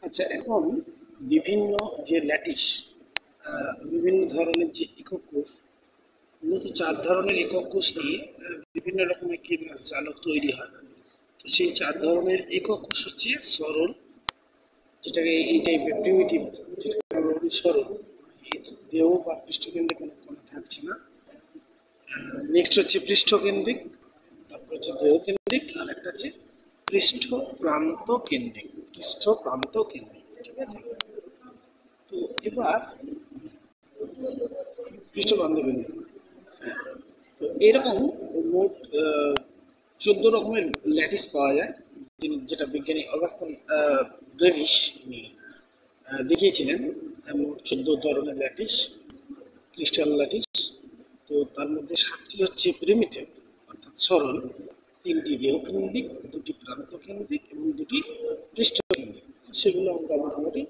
আচ্ছা, এখন বিভিন্ন যে ল্যাটিস, বিভিন্ন ধরনের যে একক কোষ, মূলত ৪ ধরনের একক কোষ নিয়ে বিভিন্ন রকমের কেমিক্যাল জালক তৈরি হয়। তো সেই ৪ ধরনের একক কোষ হচ্ছে সরল, যেটাকে এই টাইপের প্রিমিটিভ, যেটাকে আমরা বলি সরল। এর দেহ বা পৃষ্ঠকেন্দ্রে কোনো কণা থাকছে না। নেক্সট হচ্ছে পৃষ্ঠকেন্দ্রিক, তারপর হচ্ছে দেহকেন্দ্রিক, আর একটা হচ্ছে পৃষ্ঠ প্রান্ত কেন্দ্রিক। পৃষ্ঠ প্রান্ত কেন্দ্রিক, ঠিক আছে? তো এবার পৃষ্ঠ প্রান্ত কেন্দ্রিক, তো এরকম মোট ১৪ রকমের ল্যাটিস পাওয়া যায়, যেটা বিজ্ঞানী অগাস্তিন ডেভিস উনি দেখিয়েছিলেন। মোট ১৪ ধরনের ল্যাটিস, ক্রিস্টাল ল্যাটিস। তো তার মধ্যে ৭টি হচ্ছে প্রিমিটিভ অর্থাৎ সরল, ৩টি দেহকেন্দ্রিক, ২টি প্রান্তকেন্দ্রিক এবং ২টি পৃষ্ঠকেন্দ্রিক। সেগুলো আমরা মোটামুটি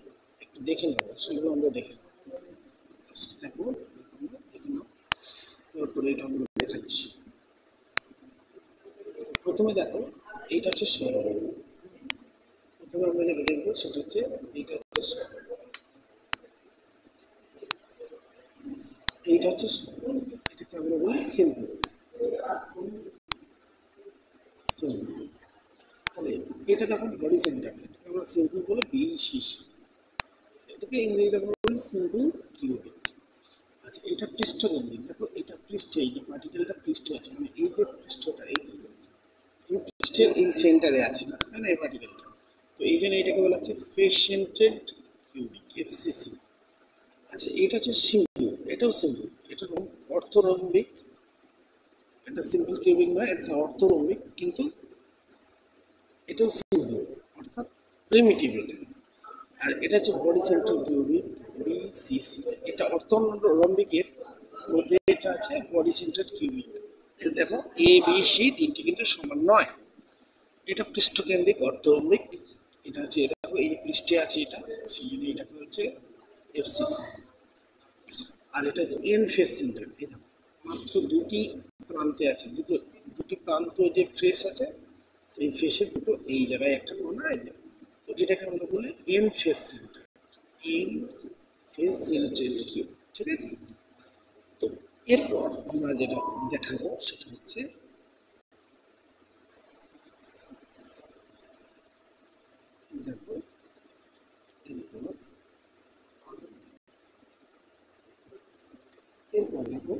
একটু দেখে নেব, সেগুলো আমরা দেখে নেব। দেখো, দেখে নাও, তারপরে এটা আমরা দেখাচ্ছি। প্রথমে দেখো, এইটা হচ্ছে সরল। প্রথমে আমরা যেটা দেখবো সেটা হচ্ছে এইটা হচ্ছে সরল, এইটা হচ্ছে সরল, এটাকে আমরা বলি সিম্পল। তাহলে এটা দেখো বডি সেন্টার, এটাকে আমরা সিম্পল বলে বিসিসি, এটাকে ইংরেজিতে আমরা বলি সিম্পল কিউবিক। আচ্ছা, এটা পৃষ্ঠকেন্দ্রিক। দেখো, এটা পৃষ্ঠে, এই যে পার্টিকেলটা পৃষ্ঠে আছে, মানে এই যে পৃষ্ঠটা, এই যে পৃষ্ঠের এই সেন্টারে আছে, তাই না, এই পার্টিকেলটা। তো এই জন্য এটাকে বলা হচ্ছে ফেস সেন্টারেড কিউবিক, এফসিসি। আচ্ছা, এটা হচ্ছে সিম্পল, এটাও সিম্পল, এটা অর্থরম্বিক। এটা সিম্পল কিউবিক নয়, এটা অর্থরম্বিক, কিন্তু এটাও সিম্পল অর্থাৎ প্রিমিটিভ এটা। আর এটা হচ্ছে বডি সেন্টার কিউবিক, বিসিসি। এটা অর্থরম্বিকের মধ্যে এটা আছে বডি সেন্টার কিউবিক। দেখো, এ বি সি তিনটি কিন্তু সমান নয়। এটা পৃষ্ঠকেন্দ্রিক অর্থরম্বিক। এটা হচ্ছে, দেখো এই পৃষ্ঠে আছে এটা, সেই জন্য এটাকে হচ্ছে এফসিসি। আর এটা হচ্ছে এন ফেস সেন্টার। এই দেখো, মাত্র দুটি প্রান্তে আছে, দুটি প্রান্ত যে ফেস আছে, সেই ফেসের দুটো এই জায়গায় একটা কোণা, এই যে। তো এটাকে আমরা বলি N face centre, N face centre cube, ঠিক আছে? তো এরপর আমরা যেটা দেখাবো সেটা হচ্ছে, দেখো, এরপর এরপর দেখো,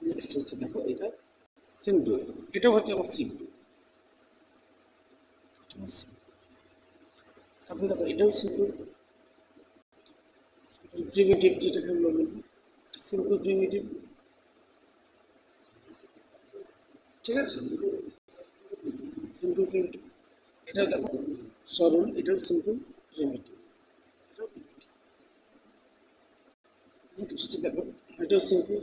নেক্সট হচ্ছে, দেখো এটা সিম্পল, এটা হচ্ছে আমার সিম্পল। তারপরে দেখো, এটাও সিম্পল, প্রিমিটিভ, যেটাকে আমরা বলি সিম্পল প্রিমিটিভ, ঠিক আছে? Simple primitive. এটাও দেখো সরল, এটাও সিম্পল প্রিমিটিভ, এটাও প্রিমিটিভ। নেক্সট হচ্ছে, দেখো এটাও সিম্পল।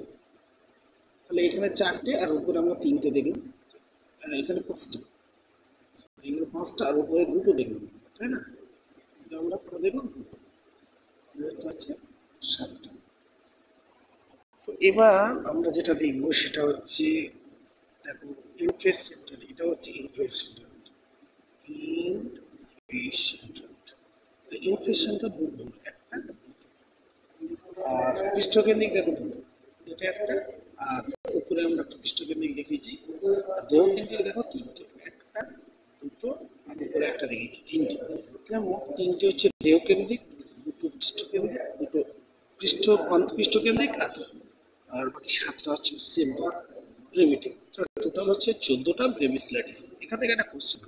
তাহলে এখানে 4টে আর উপরে আমরা 3টে দেখলাম, এখানে 5টা, এখানে 5টা আর উপরে 2টো দেখলাম, তাই না? এটা আমরা কটা দেখলাম? 2টো। এটা হচ্ছে 7টা। তো এবার আমরা যেটা দেখবো সেটা হচ্ছে, দেখো ইনফেস সেন্টার, এটা হচ্ছে ইনফেস সেন্টার, ইনফেস সেন্টার। ইনফেস সেন্টার দুটো, একটা দুটো। আর পৃষ্ঠকেন্দ্রিক দেখো দুটো, এটা একটা, আর উপরে আমরা একটা পৃষ্ঠকেন্দ্রিক দেখিয়েছি। আর দেহকেন্দ্রিক দেখো 3টে, একটা দুটো আর উপরে একটা দেখিয়েছি, 3টে। মোট 3টে হচ্ছে দেহকেন্দ্রিক, দুটো পৃষ্ঠকেন্দ্রিক, দুটো অন্তঃপৃষ্ঠকেন্দ্রিক, আর বাকি 7টা হচ্ছে সিম্পল প্রিমিটিভ। টোটাল হচ্ছে 14টা ব্রেভিস ল্যাটিস। এখান থেকে একটা কোশ্চেন,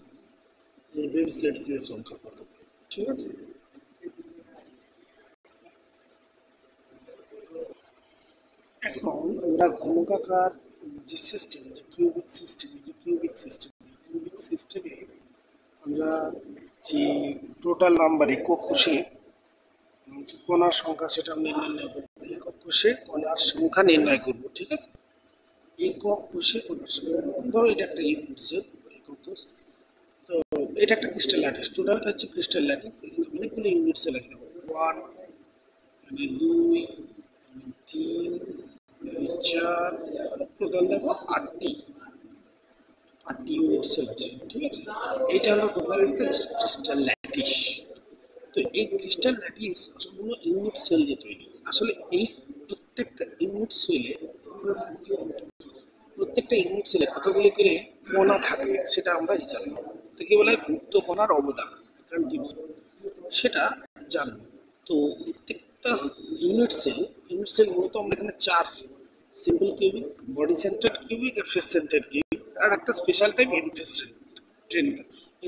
এই ব্রেভিস ল্যাটিসের সংখ্যা কত, ঠিক আছে? এখন আমরা ঘনকাকার যে সিস্টেম, যে কিউবিক সিস্টেম, কিউবিক সিস্টেমে আমরা যে টোটাল নাম্বার একক কোষে কণার সংখ্যা সেটা আমরা নির্ণয় করবো, একক কোষে কণার সংখ্যা নির্ণয় করব, ঠিক আছে? একক কোষে কণার সংখ্যা, ধরো এটা একটা ইউনিট সেল, একক কোষ। তো এটা একটা ক্রিস্টাল ল্যাটিস, টোটালটা হচ্ছে ক্রিস্টাল ল্যাটিস। এখানে অনেকগুলো ইউনিট সেল আছে, 1, 2, 3, 4, টোটাল দেখো 8টি, 8টি ইউনিট সেল আছে, ঠিক আছে। এটা হলো টোটাল একটা ক্রিস্টাল ল্যাটিস। তো এই ক্রিস্টাল ল্যাটিস সম্পূর্ণ ইউনিট সেল দিয়ে তৈরি। আসলে এই প্রত্যেকটা ইউনিট সেলে কতগুলি করে কণা থাকে সেটা আমরা হিসাব করব। তো কি বলে গুপ্ত কণার অবদান, সেটা জানবো। তো প্রত্যেকটা ইউনিট সেল মূলত আমরা এখানে 4: simple cubic, body centred cubic, face centred cubic, আর একটা special type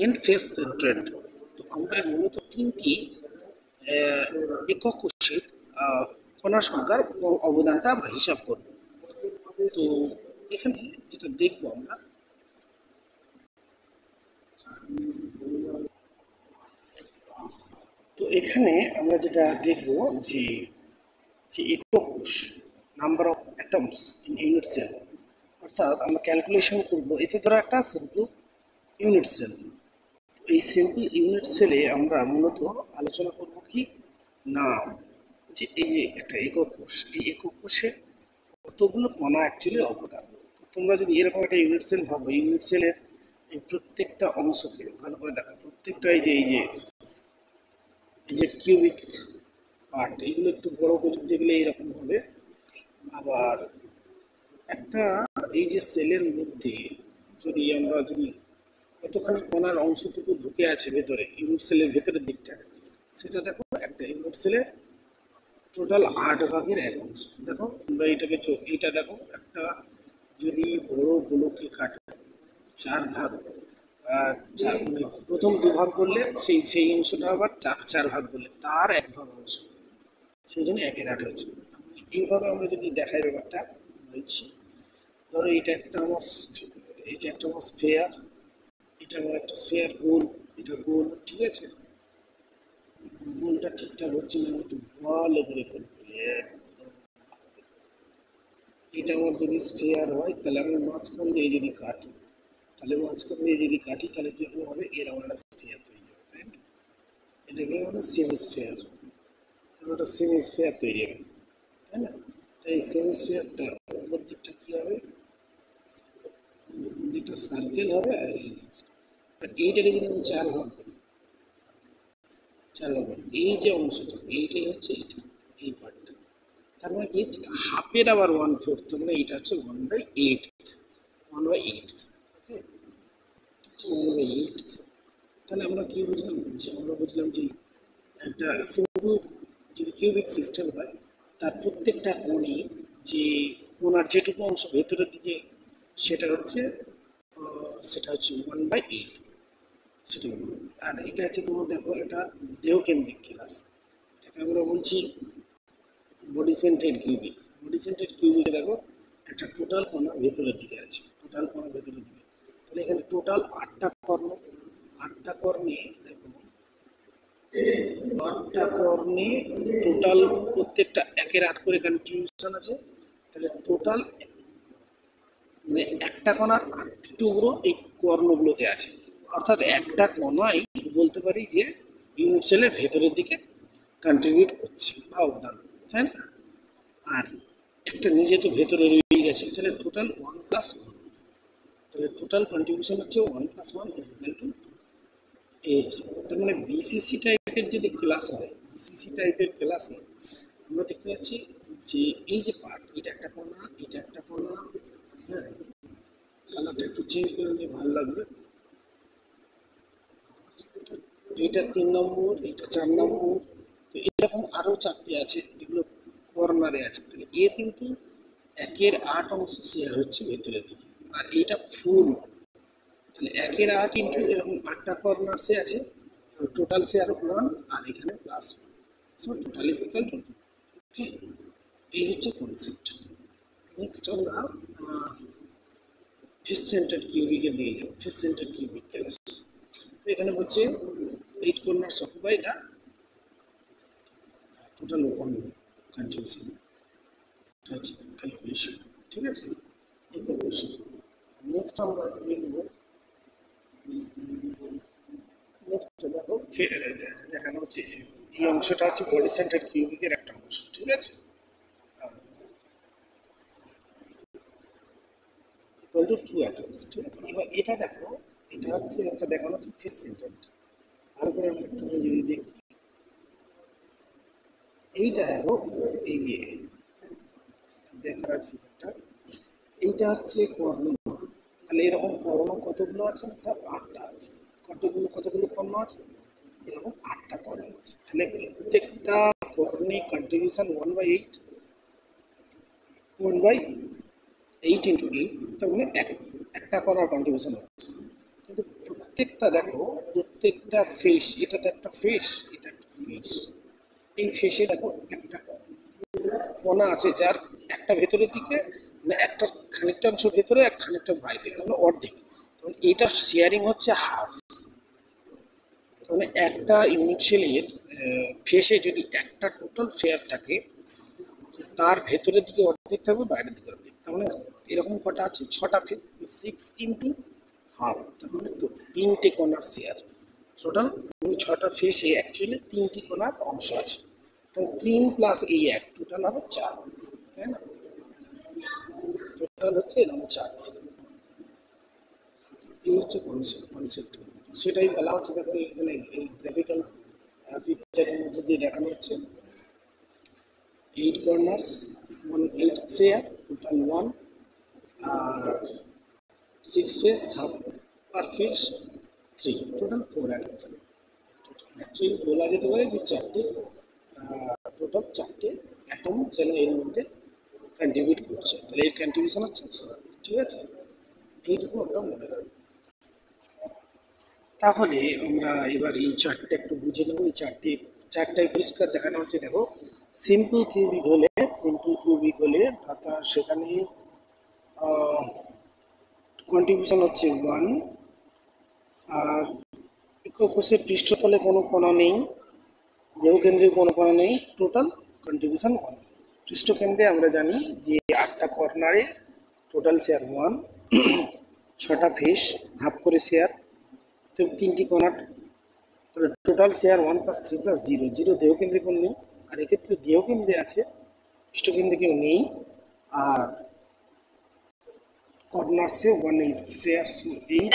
end face centred. তো আমরা মূলত 3টি একক কোষের কণা সংখ্যার অবদানটা আমরা হিসাব করব। তো এখানে যেটা দেখবো আমরা, তো এখানে আমরা যেটা দেখবো যে যে একক কোষ, number of atoms in unit cell, অর্থাৎ আমরা ক্যালকুলেশন করব। এতে ধরো একটা সিম্পল ইউনিট সেল। এই সিম্পল ইউনিট সেলে আমরা মূলত আলোচনা করব কি না, যে এই যে একটা একক কোষ, এই একক কোষে কতগুলো কণা অ্যাকচুয়ালি অবদান। তোমরা যদি এরকম একটা ইউনিট সেল ভাবো, ইউনিট সেলের এই প্রত্যেকটা অংশকে ভালো করে দেখো, প্রত্যেকটা এই যে কিউবিক পার্ট, এগুলো একটু বড় করে দেখলে এরকম হবে। আবার একটা এই যে সেলের মধ্যে যদি কতখানি কণার অংশটুকু ঢুকে আছে ভেতরে, ইউনিট সেলের ভেতরের দিকটা, সেটা দেখো। একটা ইউনিট সেলের টোটাল 8 ভাগের 1 অংশ। দেখো তোমরা এইটা দেখো, একটা যদি বড় গোলককে কাটো 4 ভাগ, মানে প্রথম 2 ভাগ করলে সেই অংশটা আবার চার ভাগ করলে তার 1 ভাগ অংশ, সেই জন্য 1/8 হচ্ছে। এইভাবে আমরা যদি দেখাই ব্যাপারটা বলছি, ধরো এটা একটা আমার স্ফেয়ার, এটা আমার একটা স্ফেয়ার গোল, এটা গোল, ঠিক আছে। গোলটা ঠিকঠাক হচ্ছে না, একটু ভালো করে করবো। এটা আমার যদি স্ফেয়ার হয়, তাহলে আমি মাঝখান দিয়ে যদি কাটি, তাহলে কি হবে, এর আমার একটা স্ফেয়ার তৈরি হবে, তাই না? এটাকে আমরা সেমি স্ফেয়ার, একটা সেমি স্ফেয়ার তৈরি হবে, তাই না? তাই সেমি স্ফেয়ারটা উপর দিকটা কি হবে, দিকটা সার্কেল হবে। আর এইটাকে যদি আমি 4 ভাগ করি, এই যে অংশটা, এইটাই হচ্ছে এটা, এই পার্টটা। তার মানে কি, হাফের আবার 1/4, মানে এটা হচ্ছে 1/8, 1/8, ওকে, হচ্ছে 1/8। তাহলে আমরা কি বুঝলাম, যে একটা সিম্পল যদি কিউবিক সিস্টেম হয়, তার প্রত্যেকটা কোণে যে কোণার যেটুকু অংশ ভেতরের দিকে, সেটা হচ্ছে 1/8, সেটা বলবো। আর এটা হচ্ছে তোমার দেখো, এটা দেহকেন্দ্রিক ক্লাস, এটাকে আমরা বলছি বডি সেন্টারেড কিউবিক দেখো, একটা টোটাল কণা ভেতরের দিকে আছে, তাহলে এখানে টোটাল 8টা কর্ণে দেখো, 8টা কর্ণে টোটাল প্রত্যেকটা 1/8 করে কন্ট্রিবিউশন আছে। তাহলে টোটাল মানে একটা কণার 8টি টুকরো এই কর্ণগুলোতে আছে। অর্থাৎ একটা কণাই বলতে পারি যে ইউনিট সেলের ভেতরের দিকে কন্ট্রিবিউট করছে বা অবদান, তাই না? আর একটা নিজে তো ভেতরে রয়ে গেছে, তাহলে টোটাল 1+1, তাহলে টোটাল কন্ট্রিবিউশন হচ্ছে 1+1 = 2। তার মানে বিসিসি টাইপের ক্লাসে আমরা দেখতে পাচ্ছি যে এই যে পার্ট, এটা একটা কণা, এটা একটা কণা, হ্যাঁ, কালারটা একটু চেঞ্জ করে নিলে ভালো লাগবে। এটা 3 নম্বর, এটা 4 নম্বর, তো এরকম আরো 4টে আছে যেগুলো কর্নারে আছে। তাহলে এর কিন্তু 1/8 অংশ শেয়ার হচ্ছে ভেতরের দিকে, আর এটা ফুল। তাহলে 1/8 ইন্টু এরকম 8টা কর্নার সে আছে, টোটাল শেয়ার 1, আর এখানে +1, so total is equal to 2। ওকে, এই হচ্ছে কনসেপ্ট। নেক্সট আমরা ফেস সেন্টার কিউবিকের দিকে যাব। ফেস সেন্টার কিউবিক ক্যালাস, তো এখানে বলছে 8 corners occupy the total open contribution, আছে ক্যালকুলেশন, ঠিক আছে, এই ক্যালকুলেশন। নেক্সট আমরা দেখব, নেক্সট দেখো দেখানো হচ্ছে এই অংশটা হচ্ছে বডি সেন্টার কিউবিকের একটা অংশ, ঠিক আছে। টোয়েন্টি টু অ্যাটমস, ঠিক আছে। এবার এটা দেখো, এটা হচ্ছে একটা দেখানো হচ্ছে ফেস সেন্টার। আর করে আমরা একটু যদি দেখি, এইটা দেখো, এই যে দেখা যাচ্ছে একটা, এইটা হচ্ছে কর্ণ। তাহলে এরকম কর্ণ কতগুলো আছে না স্যার? 8টা আছে। কতগুলো কর্ণ আছে? এরকম 8টা কর্ণ আছে। তাহলে প্রত্যেকটা কর্ণে কন্ট্রিবিউশন 1/8, 1/8 ইন্টু 8, তার মানে একটা করার কন্ট্রিবিউশন হচ্ছে। কিন্তু প্রত্যেকটা দেখো, প্রত্যেকটা ফেস, এটা তো একটা ফেস, এটা একটা ফেস, এই ফেসে দেখো একটা কোণা আছে, যার একটা ভেতরের দিকে, মানে একটা খানিকটা অংশ ভেতরে, এক খানিকটা বাইরে, মানে অর্ধেক। তখন এইটা শেয়ারিং হচ্ছে হাফ। মানে একটা ইউনিট সেলের ফেসে যদি একটা টোটাল শেয়ার থাকে, তার ভেতরের দিকে অর্ধেক থাকবে, বাইরের দিকে অর্ধেক। তার মানে এরকম কটা আছে? 6টা ফেস, 6 ইন্টু হাফ, তার মানে তো 3টে কোণার শেয়ার। টোটাল 6টা ফেসে অ্যাকচুয়ালি 3টি কোণার অংশ আছে। তো 3 প্লাস এই 1 টোটাল হবে 4, তাই না? টোটাল হচ্ছে এরকম 4। এই হচ্ছে কনসেপ্ট। সেটাই বলা হচ্ছে, দেখো এখানে এই গ্রাফিক্যাল পিকচারের মধ্যে দিয়ে দেখানো হচ্ছে 8 কর্নার্স, 8 শেয়ার, টোটাল 1, আর 6 ফেস, হাফ পার ফেস 3, টোটাল 4 অ্যাটমস। অ্যাকচুয়ালি বলা যেতে পারে যে টোটাল 4টে অ্যাটম যেন এর মধ্যে কন্ট্রিবিউট করছে। তাহলে এর কন্ট্রিবিউশন হচ্ছে 4, ঠিক আছে। এইটুকু আমরা মনে রাখবো। তাহলে আমরা এবার এই চার্টটা একটু বুঝে নেবো। এই চারটায় পরিষ্কার দেখানো হচ্ছে, দেখো সিম্পল কিউবিক হলে অর্থাৎ সেখানে কন্ট্রিবিউশন হচ্ছে 1, আর কোষের পৃষ্ঠতলে কোনো কণা নেই, দেহকেন্দ্রে কোনো কণা নেই, টোটাল কন্ট্রিবিউশন 1। পৃষ্ঠকেন্দ্রে আমরা জানি যে 8টা কর্নারে টোটাল শেয়ার 1, 6টা ফেস, হাফ করে শেয়ার, তো 3টি কণার টোটাল শেয়ার 1 + 3 + 0, 0 দেহকেন্দ্রে কোনো নেই। আর এক্ষেত্রে দেহকেন্দ্রে আছে, পৃষ্ঠকেন্দ্রে কেউ নেই। আর কর্নার্সে 1/8 শেয়ার, 8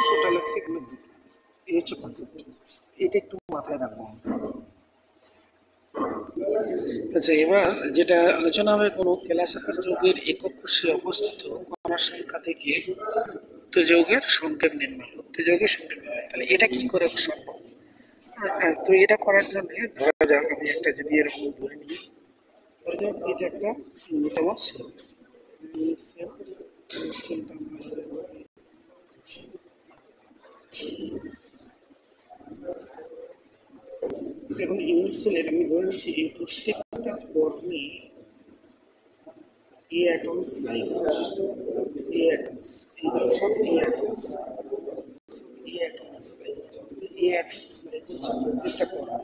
টোটাল হচ্ছে এখানে 2। এই হচ্ছে কনসেপ্ট, এটা একটু মাথায় রাখবো। আচ্ছা, এবার যেটা আলোচনা হবে, কোনো কেলাস-আকার যৌগের একক কোষে অবস্থিত কণার সংখ্যা থেকে উক্ত যৌগের সংকেত নির্ণয়। তাহলে এটা কি করে সম্ভব? তো এটা করার জন্য ধরা যাক, আমি একটা যদি এরকম ধরে নিই, ধরা যাক এটা একটা ইউনিট আমার সেল, সেলটা এখন ইউনিট সেলের আমি ধরে নিচ্ছি এই প্রত্যেকটা কর্মে এ অ্যাটমস লাই করছে, এ অ্যাটমস, এই সব এ অ্যাটমস, এ অ্যাটমস লাই করছে, এ অ্যাটমস লাই করছে প্রত্যেকটা কর্মে।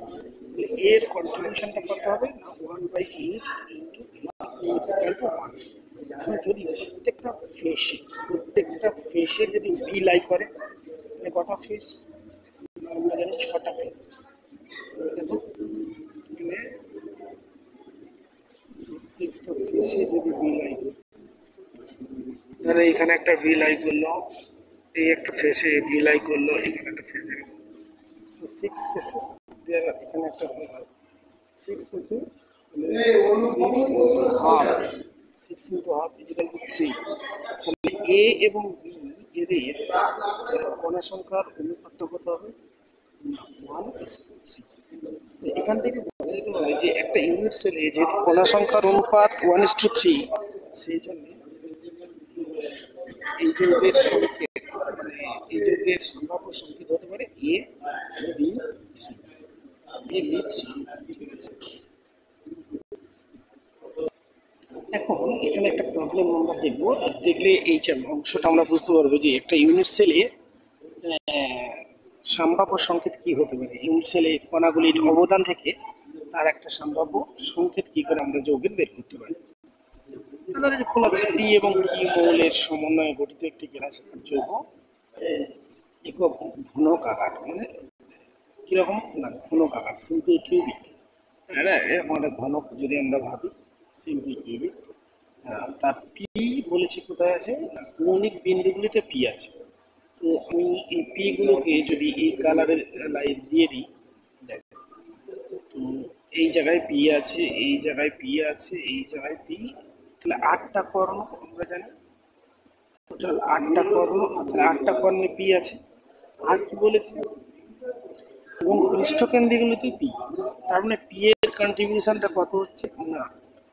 তাহলে এর কন্ট্রিবিউশনটা কত হবে না? 1/8 ইন্টু 1। যদি প্রত্যেকটা ফেসে যদি বি লাই করে, তাহলে কটা ফেস? আমরা জানি 6টা ফেস। দেখো, মানে প্রত্যেকটা ফেসে যদি বি লাই করে, তাহলে এখানে একটা বি লাই করলো, এই একটা ফেসে বি লাই করলো, এখানে একটা ফেসে, তো 6 ফেসেস, এখানে একটা 6 ফেসে, 6 ইন্টু হাফ ইজিক্যাল টু 3। তাহলে এ এবং বি এদের কণা সংখ্যার অনুপাত কত হবে? 1:3। এখান থেকে বোঝা যেতে পারে যে একটা ইউনিট সেলে যেহেতু কণা সংখ্যার অনুপাত 1:3, সেই জন্য এই যৌগের সংকেত, মানে এই যৌগের সম্ভাব্য সংকেত হতে পারে A B3, ঠিক আছে। এখন এখানে একটা প্রবলেম আমরা দেখবো, দেখলে এই অংশটা আমরা বুঝতে পারবো যে একটা ইউনিট সেলে সম্ভাব্য সংকেত কি হতে পারে। ইউনিট সেলে কণাগুলির অবদান থেকে তার একটা সম্ভাব্য সংকেত কি করে আমরা যৌগের বের করতে পারি। পি এবং কি মৌলের সমন্বয়ে গঠিত একটি গ্যাস-আকার যৌগ একক ঘনক আকার, মানে কিরকম না, ঘনক আকার, সিম্পল কিউবিক। এরকম একটা ঘনক যদি আমরা ভাবি, সিম্পল কিউবিক, তার পি বলেছি কোথায় আছে, কৌণিক বিন্দুগুলিতে পি আছে। তো আমি এই পি গুলোকে যদি এই কালারের লাইট দিয়ে দিই, দেখ, তো এই জায়গায় পি আছে, এই জায়গায় পি আছে, এই জায়গায় পি, তাহলে 8টা কর্ণ আমরা জানি, টোটাল 8টা কর্ণ, তাহলে 8টা কর্ণে পি আছে। আর কি বলেছে, এবং পৃষ্ঠকেন্দ্রগুলোতে পি, তার মানে পি এর কন্ট্রিবিউশনটা কত হচ্ছে না,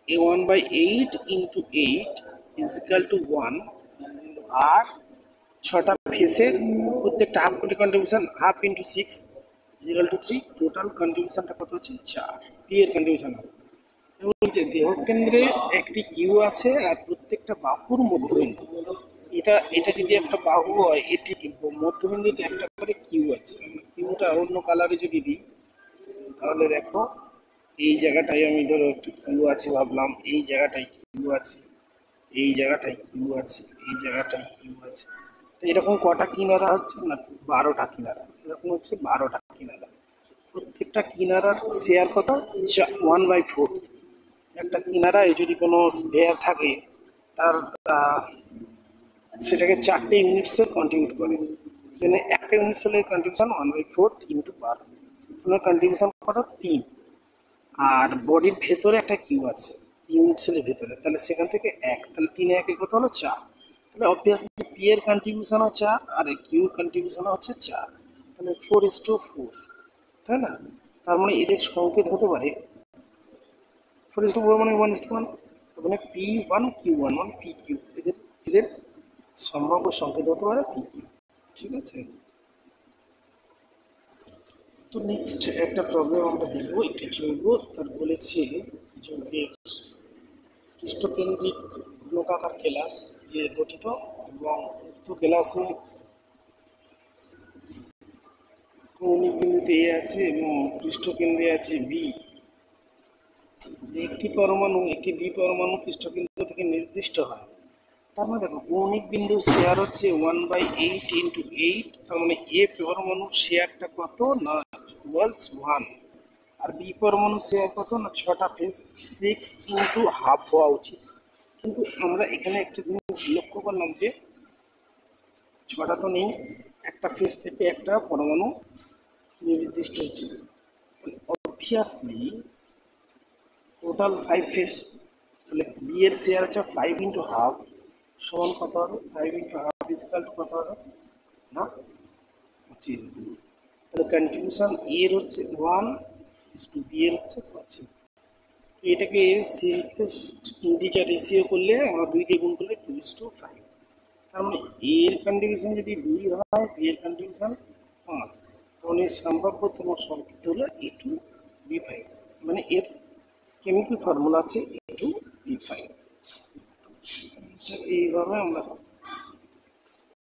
এ 1/8 ইন্টু 8 ইজিক্যাল টু 1, আর 6টা ফেসের প্রত্যেকটা হাফ কোটি contribution half into 6 equal to 3, total কন্ট্রিবিউশনটা কত হচ্ছে 4, পি এর কন্ট্রিবিউশন হবে। বলছে দেহকেন্দ্রে একটি কিউ আছে আর প্রত্যেকটা বাহুর মধ্যবিন্দু, এটা এটা যদি একটা বাহু হয়, এটি মধ্যবিন্দুতে একটা করে কিউ আছে। কিউটা অন্য কালারে যদি দিই, তাহলে দেখো এই জায়গাটায় আমি ধরো একটু কিউ আছে ভাবলাম, এই জায়গাটায় কিউ আছে, এই জায়গাটায় কিউ আছে, এই জায়গাটায় কিউ আছে। তো এরকম কটা কিনারা হচ্ছে না, 12টা কিনারা, এরকম হচ্ছে 12টা কিনারা। প্রত্যেকটা কিনারার শেয়ার কত, 1/4। একটা কিনারায় যদি কোনো স্পেয়ার থাকে, তার সেটাকে 4টে ইউনিট সেল কন্ট্রিবিউট করে, সেখানে একটা ইউনিট সেলের কন্ট্রিবিউশন 1/4 ইন্টু 12, তোমার কন্ট্রিবিউশন কত 3। আর বডির ভেতরে একটা কিউ আছে ইউনিট সেলের ভেতরে, তাহলে সেখান থেকে 1, তাহলে 3 1 কত হলো 4। তাহলে অবভিয়াসলি পি এর কন্ট্রিবিউশনও 4 আর কিউর কন্ট্রিবিউশনও হচ্ছে 4, তাহলে 4:4, তাই না? তার মানে এদের সংকেত হতে পারে 4:4 মানে 1:1, তার মানে P1Q1 মানে পি কিউ, এদের এদের সম্ভাব্য সংকেত হতে পারে পি কিউ। ঠিক আছে, তো নেক্সট একটা প্রবলেম আমরা দেখবো, একটু জৈব, তার বলেছে যৌগের পৃষ্ঠকেন্দ্রিক গোলাকার কেলাস দিয়ে গঠিত, এবং উক্ত কেলাসে কৌণিক বিন্দুতে এ আছে এবং পৃষ্ঠকেন্দ্রে আছে বি। একটি বি পরমাণু পৃষ্ঠকেন্দ্র থেকে নির্দিষ্ট হয়। তার মানে দেখো কৌণিক বিন্দুর শেয়ার হচ্ছে 1/8 ইন্টু 8, তার মানে এ পরমাণুর শেয়ারটা কত না ইকুয়ালস 1, আর বি পরমাণুর শেয়ার কত না 6টা ফেস 6 ইন্টু হাফ হওয়া উচিত। কিন্তু আমরা এখানে একটা জিনিস লক্ষ্য করলাম যে 6টা তো নেই, একটা ফেস থেকে একটা পরমাণু নির্দিষ্ট হচ্ছে, অবভিয়াসলি টোটাল 5 ফেস, তাহলে বি এর শেয়ার হচ্ছে 5 ইন্টু হাফ সমান কত হবে, 5 ইন্টু হাফ ইজিক্যাল টু কত হবে না হচ্ছে, তাহলে কন্ট্রিবিউশন এর হচ্ছে 1:2, বি এর হচ্ছে 5। এটাকে সিম্পলেস্ট ইন্টিজার রেশিও করলে আমরা 2 দিয়ে গুণ করলে 2:5, তার মানে এর কন্ট্রিবিউশন যদি 2 হয়, বি এর কন্ট্রিবিউশন 5, তাহলে সম্ভাব্যতম সংকেত হলো A2B5, মানে এর কেমিক্যাল ফর্মুলা আছে A2B5। এইভাবে আমরা